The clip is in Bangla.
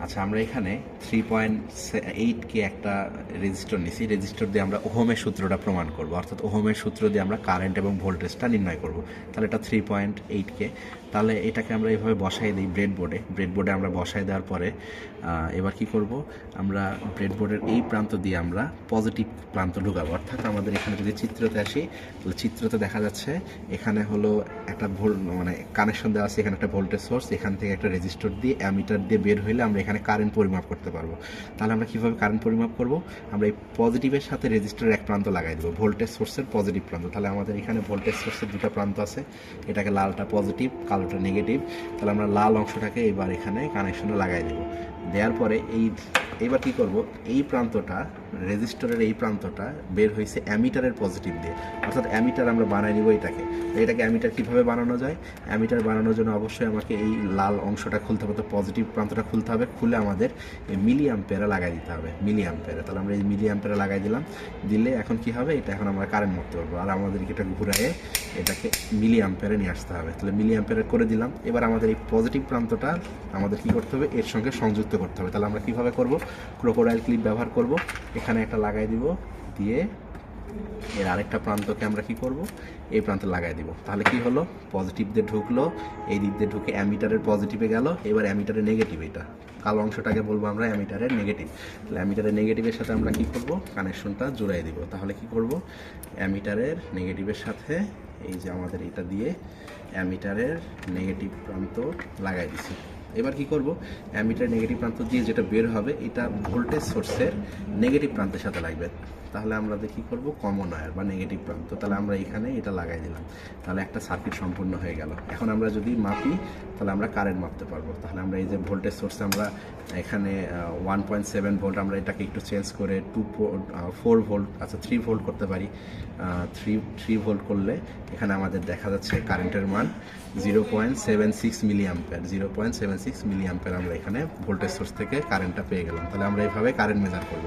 আচ্ছা, আমরা এখানে 3.8 কে একটা রেজিস্টর নিছি। রেজিস্টর দিয়ে আমরা ওহমের সূত্রটা প্রমাণ করব, অর্থাৎ ওহমের সূত্র দিয়ে আমরা কারেন্ট এবং ভোল্টেজটা নির্ণয় করব। তাহলে এটা 3.8 কে, তাহলে এটাকে আমরা এইভাবে বসাই দিই ব্রেডবোর্ডে আমরা বসাই দেওয়ার পরে এবার কি করব, আমরা ব্রেডবোর্ডের এই প্রান্ত দিয়ে আমরা পজিটিভ প্রান্ত ঢুকাবো। অর্থাৎ আমাদের এখানে যদি চিত্রতে আসি, তাহলে চিত্রতে দেখা যাচ্ছে এখানে হলো একটা মানে কানেকশন দেওয়া আছে, এখানে একটা ভোল্টেজ সোর্স, এখান থেকে একটা রেজিস্টর দিয়ে অ্যামিটার দিয়ে বের হইলে আমরা এখানে কারেন্ট পরিমাপ করতে পারবো। তাহলে আমরা কীভাবে কারেন্ট পরিমাপ করব, আমরা এই পজিটিভের সাথে রেজিস্টরের এক প্রান্ত লাগাই দেবো, ভোল্টেজ সোর্সের পজিটিভ প্রান্ত। তাহলে আমাদের এখানে ভোল্টেজ সোর্সের দুটো প্রান্ত আছে, এটাকে লালটা পজিটিভ, কালোটা নেগেটিভ। তাহলে আমরা লাল অংশটাকে এবার এখানে কানেকশনে লাগাই দেবো। দেওয়ার পরে এইবার কি করব, এই প্রান্তটা রেজিস্টরের এই প্রান্তটা বের হয়েছে অ্যামিটারের পজিটিভ দিয়ে, অর্থাৎ অ্যামিটার আমরা বানাই নিব এটাকে অ্যামিটার কীভাবে বানানো যায়, অ্যামিটার বানানোর জন্য অবশ্যই আমাকে এই লাল অংশটা খুলতে হবে, পজিটিভ প্রান্তটা খুলতে হবে, খুলে আমাদের এই মিলি অ্যাম্পিয়ারে লাগাই দিতে হবে, মিলি অ্যাম্পিয়ারে। তাহলে আমরা এই মিলি অ্যাম্পিয়ারে লাগাই দিলাম, দিলে এখন কি হবে, এটা এখন আমরা কারেন্ট মাপতে পারবো। আর আমাদেরকে এটা ঘুরায়ে এটাকে মিলি অ্যাম্পিয়ারে নিয়ে আসতে হবে। তাহলে মিলি অ্যাম্পিয়ারে করে দিলাম। এবার আমাদের এই পজিটিভ প্রান্তটা আমাদের কি করতে হবে, এর সঙ্গে সংযুক্ত করতে হবে। তাহলে আমরা কীভাবে করব, ক্রোকোডাইল ক্লিপ ব্যবহার করব, এখানে একটা লাগাই দিব, দিয়ে এর আরেকটা প্রান্তকে আমরা কি করব, এই প্রান্তে লাগাই দিব। তাহলে কি হলো, পজিটিভ দিয়ে ঢুকলো, এই দিক দিয়ে ঢুকে অ্যামিটারের পজিটিভে গেল, এবার অ্যামিটারের নেগেটিভ, এটা কালো অংশটাকে বলবো আমরা অ্যামিটারের নেগেটিভ। তাহলে অ্যামিটারের নেগেটিভের সাথে আমরা কি করব, কানেকশনটা জোড়াই দিব। তাহলে কি করব, অ্যামিটারের নেগেটিভের সাথে এই যে আমাদের এটা দিয়ে অ্যামিটারের নেগেটিভ প্রান্ত লাগাই দিছি। এবার কি করব, অ্যামিটার নেগেটিভ প্রান্ত দিয়ে যেটা বের হবে এটা ভোল্টেজ সোর্সের নেগেটিভ প্রান্তের সাথে লাগবে। তাহলে আমরা কী করব, কমন ওয়্যার বা নেগেটিভ প্রান্ত, তাহলে আমরা এখানে এটা লাগাই দিলাম। তাহলে একটা সার্কিট সম্পূর্ণ হয়ে গেল। এখন আমরা যদি মাপি তাহলে আমরা কারেন্ট মাপতে পারবো। তাহলে আমরা এই যে ভোল্টেজ সোর্স আমরা এখানে 1.7 ভোল্ট, আমরা এটাকে একটু চেঞ্জ করে 4 ভোল্ট, আচ্ছা 3 ভোল্ট করতে পারি। 3 ভোল্ট করলে এখানে আমাদের দেখা যাচ্ছে কারেন্টের মান 0.76 মিলি অ্যাম্পিয়ার, 0.76 মিলি অ্যাম্পিয়ার আমরা এখানে ভোল্টেজ সোর্স থেকে কারেন্টটা পেয়ে গেলাম। তাহলে আমরা এইভাবে কারেন্ট মেজার করব।